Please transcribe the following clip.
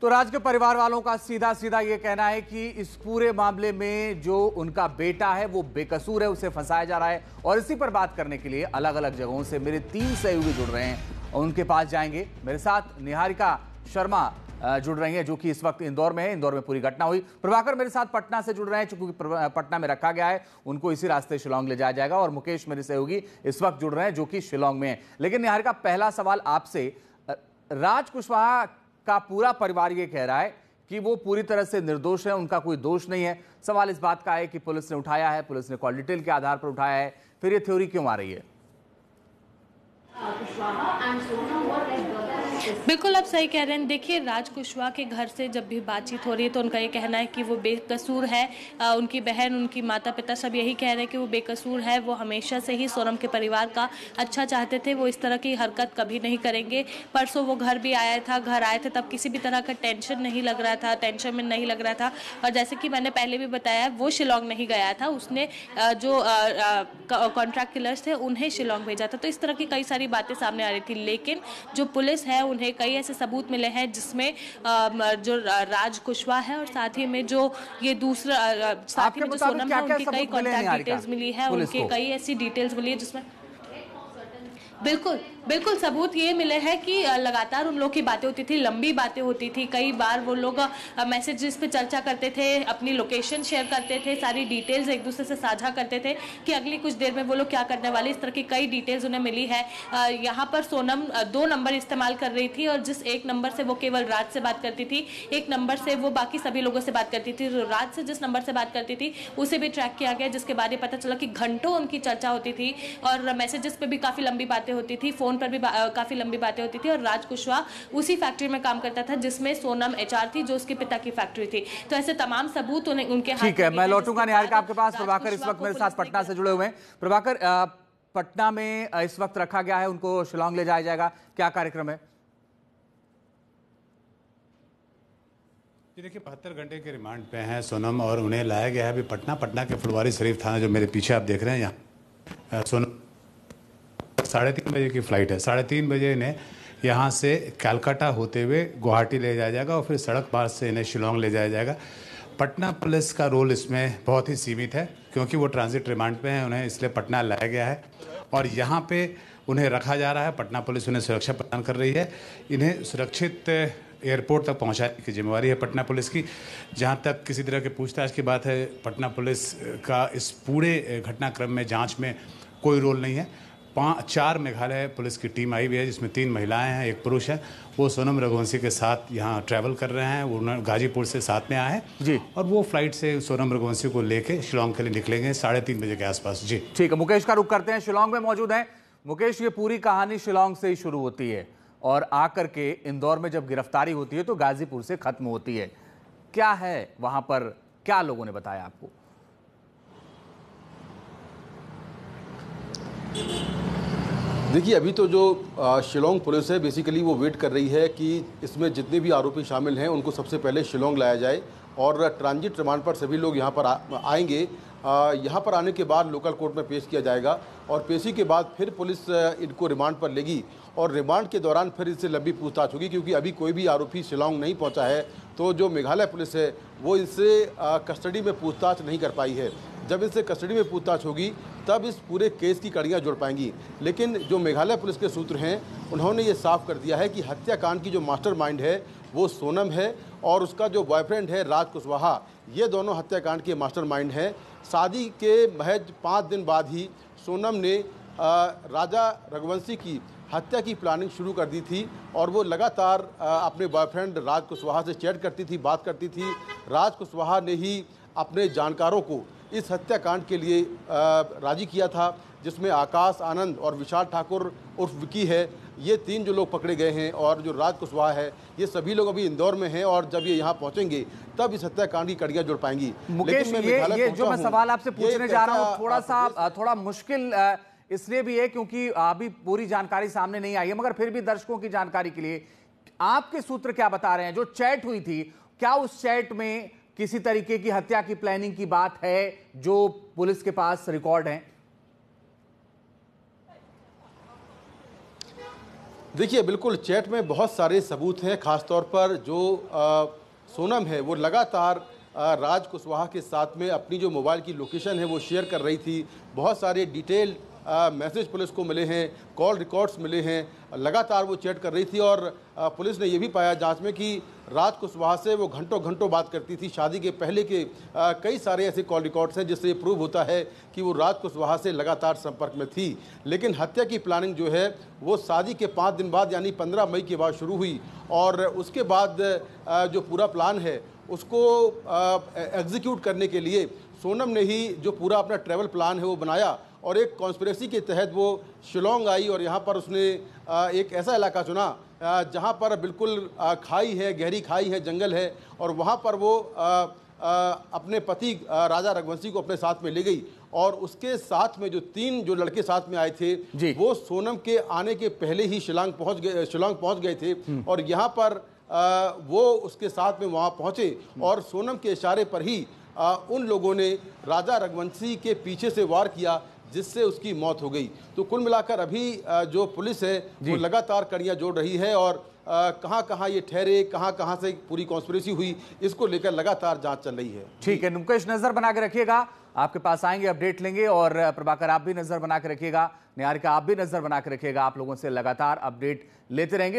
तो राज के परिवार वालों का सीधा सीधा ये कहना है कि इस पूरे मामले में जो उनका बेटा है वो बेकसूर है, उसे फंसाया जा रहा है। और इसी पर बात करने के लिए अलग अलग जगहों से मेरे 3 सहयोगी जुड़ रहे हैं और उनके पास जाएंगे। मेरे साथ निहारिका शर्मा जुड़ रही हैं जो कि इस वक्त इंदौर में है। इंदौर में पूरी घटना हुई। प्रभाकर मेरे साथ पटना से जुड़ रहे हैं, चूंकि पटना में रखा गया है, उनको इसी रास्ते शिलोंग ले जाया जाएगा। और मुकेश मेरे सहयोगी इस वक्त जुड़ रहे हैं जो कि शिलोंग में है। लेकिन निहारिका, पहला सवाल आपसे, राज कुशवाहा का पूरा परिवार ये कह रहा है कि वो पूरी तरह से निर्दोष है, उनका कोई दोष नहीं है। सवाल इस बात का है कि पुलिस ने उठाया है, पुलिस ने कॉल डिटेल के आधार पर उठाया है, फिर ये थ्योरी क्यों आ रही है? बिल्कुल आप सही कह रहे हैं। देखिए, राज कुशवाहा के घर से जब भी बातचीत हो रही है तो उनका ये कहना है कि वो बेकसूर है। उनकी बहन, उनकी माता पिता सब यही कह रहे हैं कि वो बेकसूर है। वो हमेशा से ही सोनम के परिवार का अच्छा चाहते थे, वो इस तरह की हरकत कभी नहीं करेंगे। परसों वो घर भी आया था, घर आए थे तब किसी भी तरह का टेंशन नहीं लग रहा था, टेंशन में नहीं लग रहा था। और जैसे कि मैंने पहले भी बताया, वो शिलोंग नहीं गया था, उसने जो कॉन्ट्रैक्ट किलर्स थे उन्हें शिलोंग भेजा था। तो इस तरह की कई सारी बातें सामने आ रही थी। लेकिन जो पुलिस है उन्हें कई ऐसे सबूत मिले हैं जिसमें जो राज कुशवाहा है और साथ ही में जो ये दूसरा साथ ही में जो सोनम है उनकी कई कॉन्टैक्ट डिटेल्स मिली है, उनके कई ऐसी डिटेल्स मिली है जिसमें बिल्कुल सबूत ये मिले हैं कि लगातार उन लोग की बातें होती थी, लंबी बातें होती थी। कई बार वो लोग मैसेजेस पे चर्चा करते थे, अपनी लोकेशन शेयर करते थे, सारी डिटेल्स एक दूसरे से साझा करते थे कि अगली कुछ देर में वो लोग क्या करने वाले। इस तरह की कई डिटेल्स उन्हें मिली है। यहाँ पर सोनम 2 नंबर इस्तेमाल कर रही थी और जिस एक नंबर से वो केवल राज से बात करती थी, एक नंबर से वो बाकी सभी लोगों से बात करती थी। तो राज से जिस नंबर से बात करती थी उसे भी ट्रैक किया गया, जिसके बाद ये पता चला कि घंटों उनकी चर्चा होती थी और मैसेजेस पे भी काफ़ी लंबी बातें होती थी, फोन पर भी काफी लंबी बातें होती थी। और राज कुशवाहा उसी फैक्ट्री में काम करता था जिसमें सोनम एचआर थी, जो उसके पिता की फैक्ट्री थी। तो ऐसे तमाम सबूत उनके हाथ में। ठीक है, मैं लौटूंगा निहारिका आपके पास। प्रभाकर इस वक्त मेरे साथ पटना से जुड़े हुए हैं। प्रभाकर, पटना में इस वक्त रखा गया है, उनको शिलोंग ले जाया जाएगा, क्या कार्यक्रम है? देखिए, 72 घंटे के रिमांड पे हैं सोनम और उन्हें लाया गया है अभी पटना के फुलवारी शरीफ थाना, जो मेरे पीछे आप देख रहे हैं यहाँ। सोनम 3:30 बजे की फ़्लाइट है। 3:30 बजे इन्हें यहाँ से कलकत्ता होते हुए गुवाहाटी ले जाया जाएगा और फिर सड़क मार्ग से इन्हें शिलोंग ले जाया जाएगा। पटना पुलिस का रोल इसमें बहुत ही सीमित है क्योंकि वो ट्रांजिट रिमांड पे हैं, उन्हें इसलिए पटना लाया गया है और यहाँ पे उन्हें रखा जा रहा है। पटना पुलिस उन्हें सुरक्षा प्रदान कर रही है। इन्हें सुरक्षित एयरपोर्ट तक पहुंचाने की जिम्मेवारी है पटना पुलिस की। जहां तक किसी तरह के पूछताछ की बात है, पटना पुलिस का इस पूरे घटनाक्रम में जांच में कोई रोल नहीं है। 4 मेघालय पुलिस की टीम आई हुई है जिसमें 3 महिलाएं हैं, 1 पुरुष है। वो सोनम रघुवंशी के साथ यहाँ ट्रैवल कर रहे हैं। वो गाजीपुर से साथ में आए हैं जी, और वो फ्लाइट से सोनम रघुवंशी को लेके शिलोंग के लिए निकलेंगे 3:30 बजे के आसपास। जी ठीक है, मुकेश का रुख करते हैं, शिलोंग में मौजूद है। मुकेश, ये पूरी कहानी शिलोंग से ही शुरू होती है और आकर के इंदौर में जब गिरफ्तारी होती है तो गाजीपुर से खत्म होती है। क्या है वहां पर, क्या लोगों ने बताया आपको? देखिए, अभी तो जो शिलोंग पुलिस है बेसिकली वो वेट कर रही है कि इसमें जितने भी आरोपी शामिल हैं उनको सबसे पहले शिलोंग लाया जाए और ट्रांजिट रिमांड पर सभी लोग यहाँ पर आएंगे। यहाँ पर आने के बाद लोकल कोर्ट में पेश किया जाएगा और पेशी के बाद फिर पुलिस इनको रिमांड पर लेगी और रिमांड के दौरान फिर इससे लंबी पूछताछ होगी क्योंकि अभी कोई भी आरोपी शिलोंग नहीं पहुँचा है। तो जो मेघालय पुलिस है वो इससे कस्टडी में पूछताछ नहीं कर पाई है। जब इससे कस्टडी में पूछताछ होगी तब इस पूरे केस की कड़ियाँ जुड़ पाएंगी। लेकिन जो मेघालय पुलिस के सूत्र हैं उन्होंने ये साफ कर दिया है कि हत्याकांड की जो मास्टरमाइंड है वो सोनम है और उसका जो बॉयफ्रेंड है राज कुशवाहा, ये दोनों हत्याकांड के मास्टरमाइंड हैं। शादी के महज 5 दिन बाद ही सोनम ने राजा रघुवंशी की हत्या की प्लानिंग शुरू कर दी थी और वो लगातार अपने बॉयफ्रेंड राज कुशवाहा से चैट करती थी, बात करती थी। राज कुशवाहा ने ही अपने जानकारों को इस हत्याकांड के लिए राजी किया था, जिसमें आकाश आनंद और विशाल ठाकुर उर्फ विकी है। ये 3 जो लोग पकड़े गए हैं और जो राज कुशवाहा है, ये सभी लोग अभी इंदौर में हैं और जब ये यहाँ पहुँचेंगे तब इस हत्याकांड की कड़ियाँ जुड़ पाएंगी। मुकेश, ये जो मैं सवाल आपसे पूछने जा रहा हूँ थोड़ा मुश्किल इसलिए भी है क्योंकि अभी पूरी जानकारी सामने नहीं आई है, मगर फिर भी दर्शकों की जानकारी के लिए आपके सूत्र क्या बता रहे हैं? जो चैट हुई थी, क्या उस चैट में किसी तरीके की हत्या की प्लानिंग की बात है जो पुलिस के पास रिकॉर्ड है? देखिए, बिल्कुल चैट में बहुत सारे सबूत हैं, खासतौर पर जो सोनम है वो लगातार राज कुशवाहा के साथ में अपनी जो मोबाइल की लोकेशन है वो शेयर कर रही थी। बहुत सारे डिटेल मैसेज पुलिस को मिले हैं, कॉल रिकॉर्ड्स मिले हैं, लगातार वो चैट कर रही थी। और पुलिस ने ये भी पाया जांच में कि राज कुशवाहा से वो घंटों घंटों बात करती थी। शादी के पहले के कई सारे ऐसे कॉल रिकॉर्ड्स हैं जिससे ये प्रूव होता है कि वो राज कुशवाहा से लगातार संपर्क में थी। लेकिन हत्या की प्लानिंग जो है वो शादी के 5 दिन बाद यानी 15 मई के बाद शुरू हुई और उसके बाद जो पूरा प्लान है उसको एग्जीक्यूट करने के लिए सोनम ने ही जो पूरा अपना ट्रैवल प्लान है वो बनाया और एक कॉन्स्पिरेसी के तहत वो शिलोंग आई और यहाँ पर उसने एक ऐसा इलाका चुना जहाँ पर बिल्कुल खाई है, गहरी खाई है, जंगल है और वहाँ पर वो अपने पति राजा रघुवंशी को अपने साथ में ले गई। और उसके साथ में जो 3 जो लड़के साथ में आए थे वो सोनम के आने के पहले ही शिलोंग पहुँच गए थे और यहाँ पर वो उसके साथ में वहाँ पहुँचे और सोनम के इशारे पर ही उन लोगों ने राजा रघुवंशी के पीछे से वार किया जिससे उसकी मौत हो गई। तो कुल मिलाकर अभी जो पुलिस है वो लगातार कड़ियाँ जोड़ रही है और कहाँ कहाँ ये ठहरे, कहाँ कहाँ से पूरी कॉन्स्पिरेसी हुई, इसको लेकर लगातार जांच चल रही है। ठीक है मुकेश, नजर बना के रखिएगा, आपके पास आएंगे, अपडेट लेंगे। और प्रभाकर आप भी नजर बना के रखिएगा, निहारिका आप भी नजर बना के रखिएगा, आप लोगों से लगातार अपडेट लेते रहेंगे।